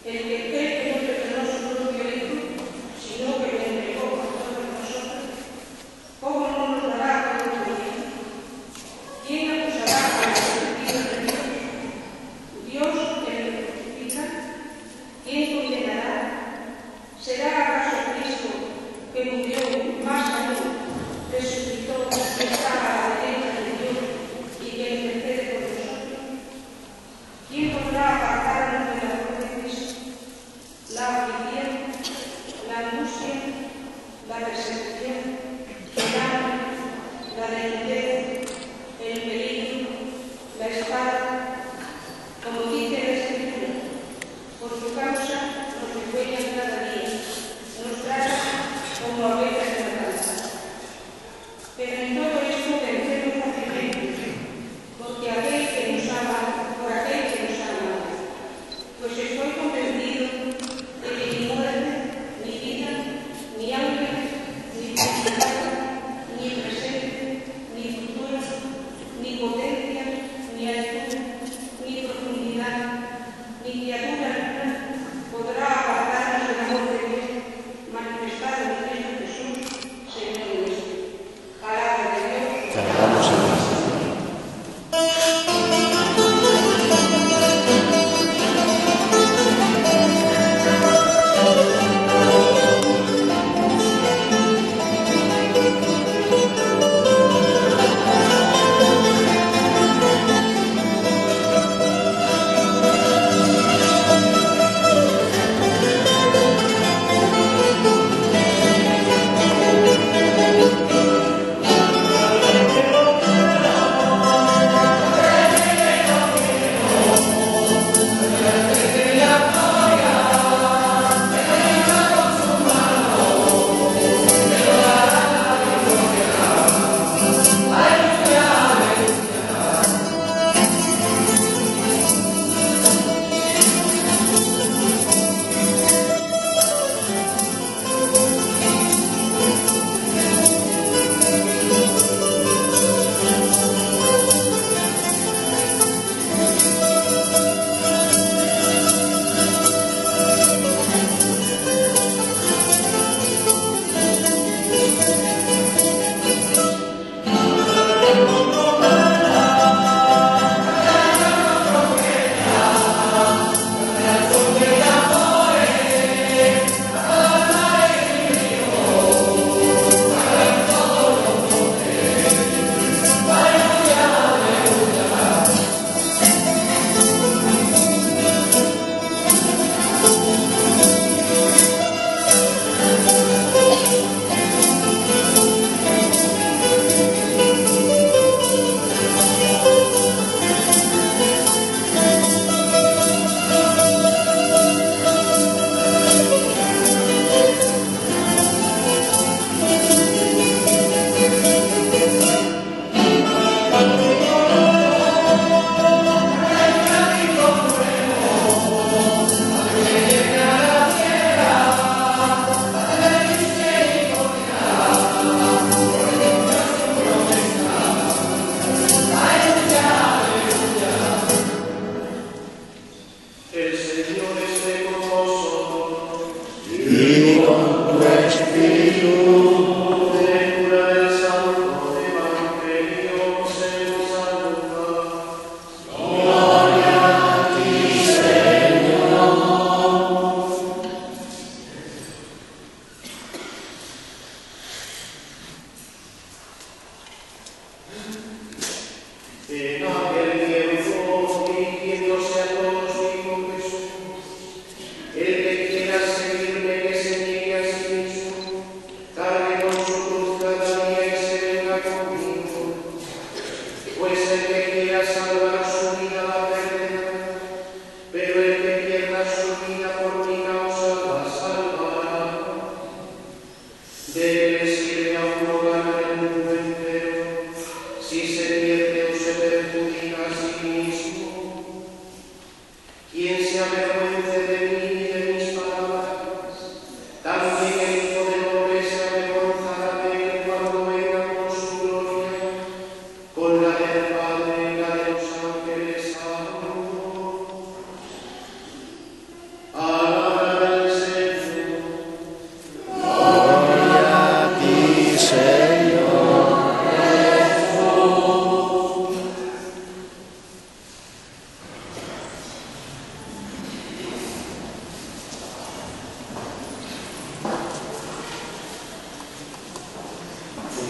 el que cree que no perdonó su propio Hijo, sino que lo entregó por todos nosotros, ¿cómo no nos dará todo lo mismo? ¿Quién acusará a los elegidos de Dios? ¿Dios que lo justifica? ¿Quién condenará? ¿Será acaso Cristo, que murió más aún, resucitó, que está a la derecha de Dios y que intercede por nosotros? ¿Quién podrá apartarnos del amor de Cristo?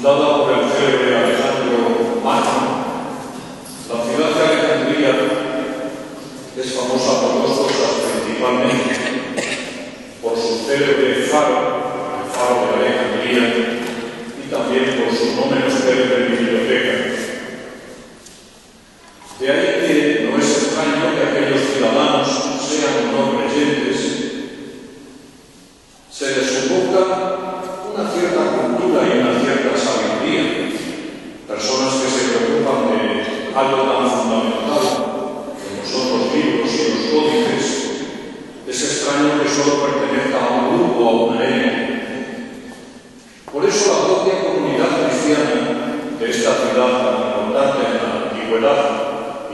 fundada por el célebre Alejandro Magno, la ciudad de Alejandría es famosa por dos cosas principalmente: por su célebre faro, el faro de Alejandría, y también por su no menos célebre biblioteca. De ahí que no es extraño que aquellos ciudadanos, sean o no creyentes, se les suponga una cierta cultura y una cierta sabiduría. Personas que se preocupan de algo tan fundamental como son los libros y los códices. Es extraño que solo pertenezca a un grupo o a una élite. Por eso la propia comunidad cristiana de esta ciudad tan importante en la antigüedad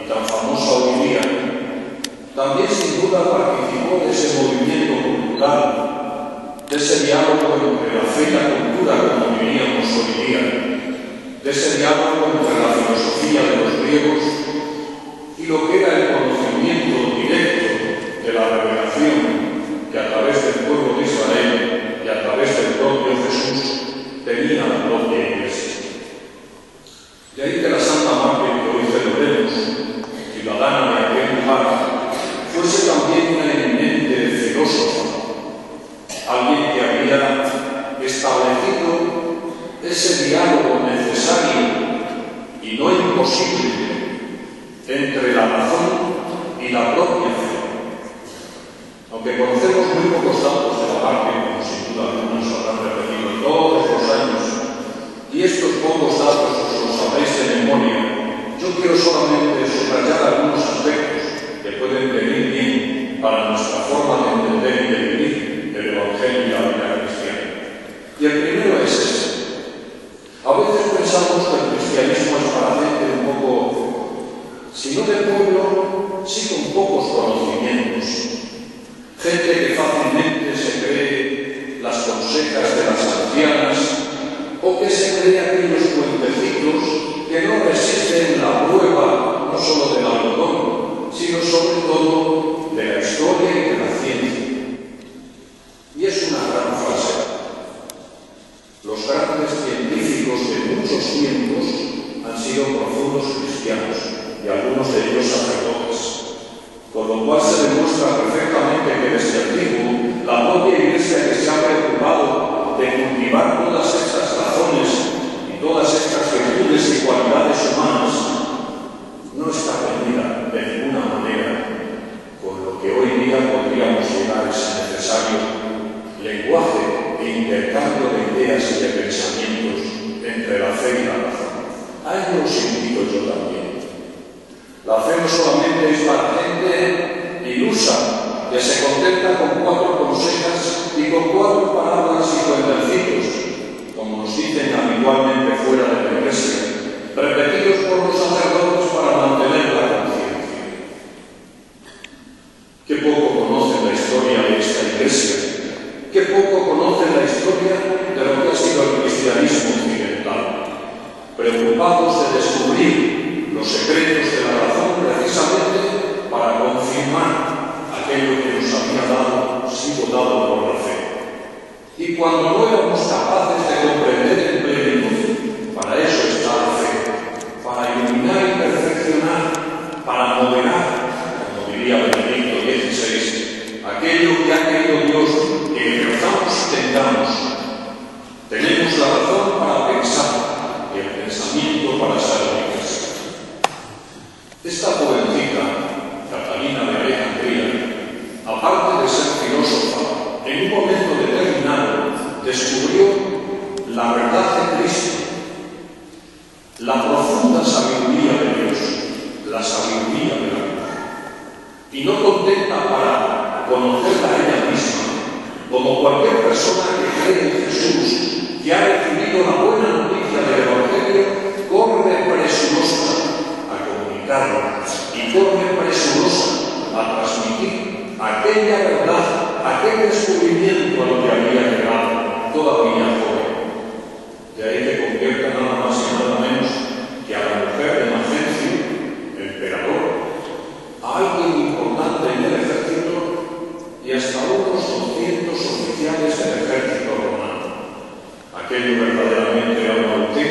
y tan famosa hoy día, también sin duda participó de ese movimiento cultural, de ese diálogo entre la fe y la cultura, como diríamos hoy día, de ese diálogo entre la filosofía de los griegos y lo que era el conocimiento directo de la revelación que a través del pueblo de Israel y a través del propio Jesús tenía la propia Iglesia. De ahí que la Santa Madre que hoy celebremos, ciudadana de aquel lugar, fuese también una eminente filósofa, alguien que había establecido ese diálogo necesario y no imposible entre la razón y la propia fe. Aunque conocemos muy pocos datos de la Madre, como sin duda algunos habrán repetido todos los años, y estos pocos datos os los sabréis de memoria, yo quiero solamente subrayar algunos aspectos que pueden venir bien para nuestra forma de entender y de vivir el Evangelio y la vida cristiana. Y el primero es este. A veces pensamos que el cristianismo es para gente un poco, si no de pueblo, sí con pocos conocimientos. Gente que fácilmente se cree las consejas de las ancianas o que se cree aquellos cuentecitos que no resisten la prueba no solo del algodón, sino sobre todo de la historia y de la ciencia. Y es una gran frase. Los grandes científicos de muchos tiempos han sido profundos cristianos y algunos de ellos sacerdotes. Con lo cual se demuestra perfectamente que desde antiguo la propia Iglesia que se ha preocupado de cultivar todas estas razones y todas estas virtudes y cualidades humanas no está reñida de ninguna manera con lo que hoy día podríamos llegar a ese necesario lenguaje e intercambio de ideas y de pensamientos entre la fe y la razón. A ello los invito yo también. La fe no solamente es para gente ilusa, que se contenta con 4 consejas y con 4 palabras y cuentecitos, como nos dicen habitualmente fuera de la Iglesia, repetidos por los sacerdotes para mantener la conciencia. Qué poco conocen la historia de esta Iglesia, qué poco conocen la historia de lo que ha sido el cristianismo occidental, preocupados de descubrir los secretos de la razón precisamente para confirmar aquello que nos había sido dado por la fe. Y cuando no éramos capaces de comprender en plenitud, para eso está la fe, para iluminar y perfeccionar, para moderar, como diría Benedicto XVI, aquello que ha querido Dios que ejerzamos y tengamos. Tenemos la razón para pensar y el pensamiento para ser libres. Esta jovencita, Catalina de Alejandría, aparte de ser filósofa, en un momento determinado descubrió la verdad de Cristo, la profunda sabiduría de Dios, la sabiduría de la vida. Y no contenta para conocerla a ella misma, como cualquier persona que cree en Jesús, que ha recibido la buena noticia del Evangelio, corre presurosa y corre presurosa a transmitir aquella verdad, aquel descubrimiento a lo que había llegado todavía joven. De ahí que convierta nada más y nada menos que a la mujer de Magencio, emperador, a alguien importante en el ejército y hasta unos 200 oficiales del ejército romano. Aquello verdaderamente era una auténtica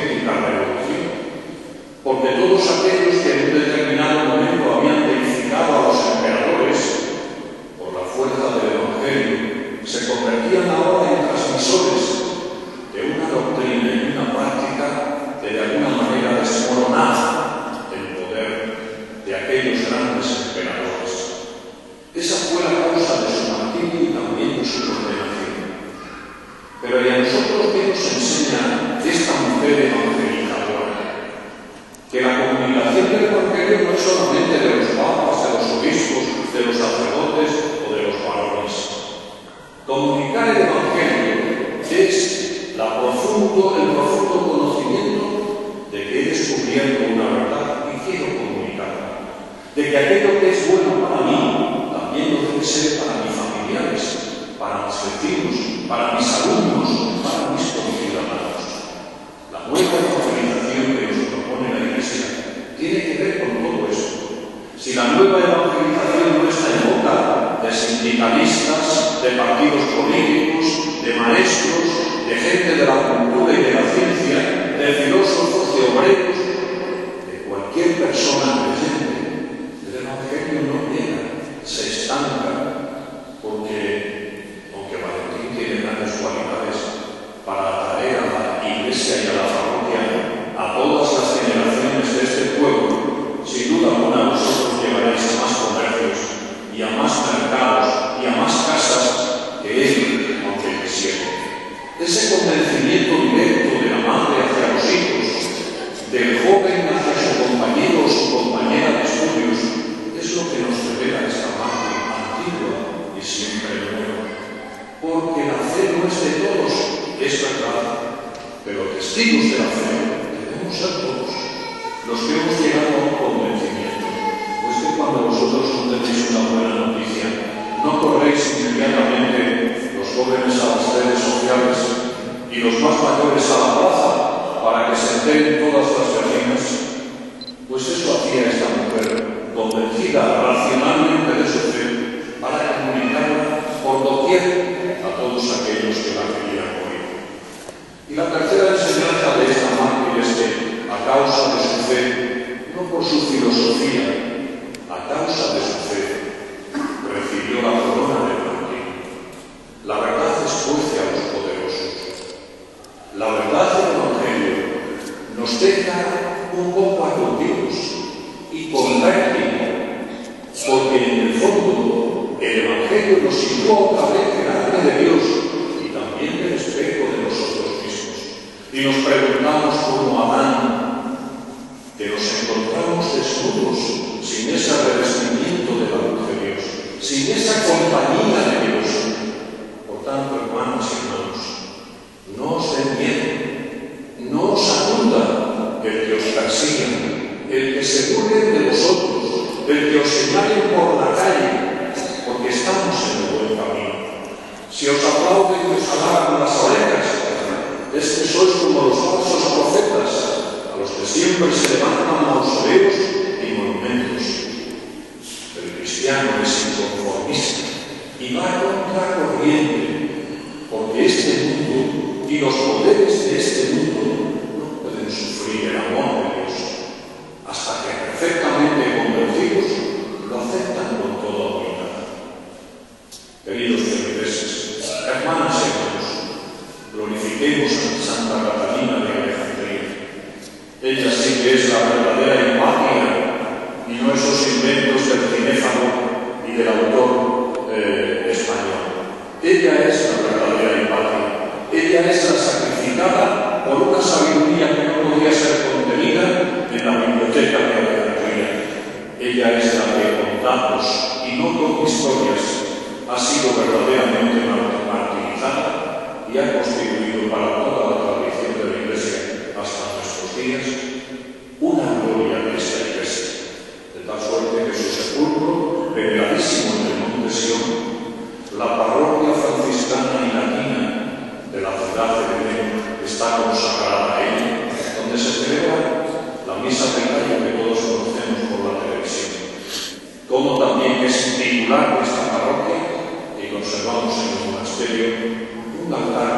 se convertían ahora en transmisores de una doctrina y una práctica que de alguna manera desmoronaba el poder de aquellos grandes emperadores. Esa fue la causa de su martirio y también de su condenación. Pero ¿y a nosotros qué nos enseña esta mujer evangelizadora? Que la comunicación del Evangelio no es solamente de los papas, de los obispos, de los sacerdotes o de los varones. Comunicar el Evangelio es el profundo conocimiento de que he descubierto una verdad y quiero comunicarla. De que aquello que es bueno para mí también lo debe ser para mis familiares, para mis vecinos, para mis alumnos, para mis conciudadanos. La nueva evangelización que nos propone la Iglesia tiene que ver con todo esto. Si la nueva evangelización no está en boca de sindicalistas, de partidos políticos, de maestros, de gente de la cultura y de la ciencia, de filósofos, de obreros, de cualquier persona creyente, el Evangelio no llega, se estanca, porque aunque Valentín tiene grandes cualidades para atraer a la Iglesia y a la parroquia a todas las generaciones de este pueblo, sin duda alguna vosotros llevaréis a más comercios y a más mercados y a más casas que él, aunque quisiera. Ese convencimiento directo de la madre hacia los hijos, del joven hacia su compañero o su compañera de estudios, es lo que nos revela esta madre antigua y siempre nueva. Porque la fe no es de todos, es verdad, pero testigos de la fe debemos ser todos, los que hemos llegado a un convencimiento. Pues que cuando vosotros no tenéis una buena noticia, no corréis inmediatamente los jóvenes a las redes sociales y los más mayores a la plaza para que se enteren todas las vecinas. Pues eso hacía esta mujer, convencida racionalmente de su fe, para comunicarla por doquier a todos aquellos que la querían oír. Y la tercera enseñanza de esta mártir es que, a causa de su fe, no por su filosofía, a causa de su fe, recibió la corona de mártir. La verdad escuece a los poderosos. La verdad del Evangelio nos deja un poco aturdidos y con vértigo, porque en el fondo el Evangelio nos sitúa otra vez delante de Dios y también del espejo de nosotros mismos. Y nos preguntamos como Adán, que nos encontramos desnudos, sin ese revestimiento de la luz de Dios, sin esa compañía de Dios. Por tanto, hermanas y hermanos, no os den miedo, no os abunda el que os persigan, el que se burlen de vosotros, el que os señalen por la calle, porque estamos en el buen camino. Si os aplauden y os halagan las orejas, es que sois como los falsos profetas, a los que siempre se levantan mausoleos y monumentos. El cristiano es inconformista y va contracorriente, porque este mundo y los poderes de este mundo no pueden sufrir el amor de Dios, hasta que perfectamente convencidos lo aceptan con toda humildad. Queridos feligreses, hermanas y hermanos, glorifiquemos a Santa Catalina de Alejandría. Ella sí que es la verdadera empatía y no esos inventos del cinéfalo y del autor español. Ella es la verdadera empatía. Ella es la sacrificada por una sabiduría que no podía ser contenida en la biblioteca de Alejandría. Ella es la que con datos y no con historias ha sido verdaderamente martirizada y ha constituido para toda la tradición de la Iglesia hasta nuestros días una gloria de esta Iglesia, de tal suerte que su sepulcro, veneradísimo en el Monte Sion, la parroquia franciscana y latina de la ciudad de Belén, está consagrada a ella, donde se celebra la misa del gallo que todos conocemos por la televisión. Como también es titular de esta parroquia y conservamos en el monasterio un altar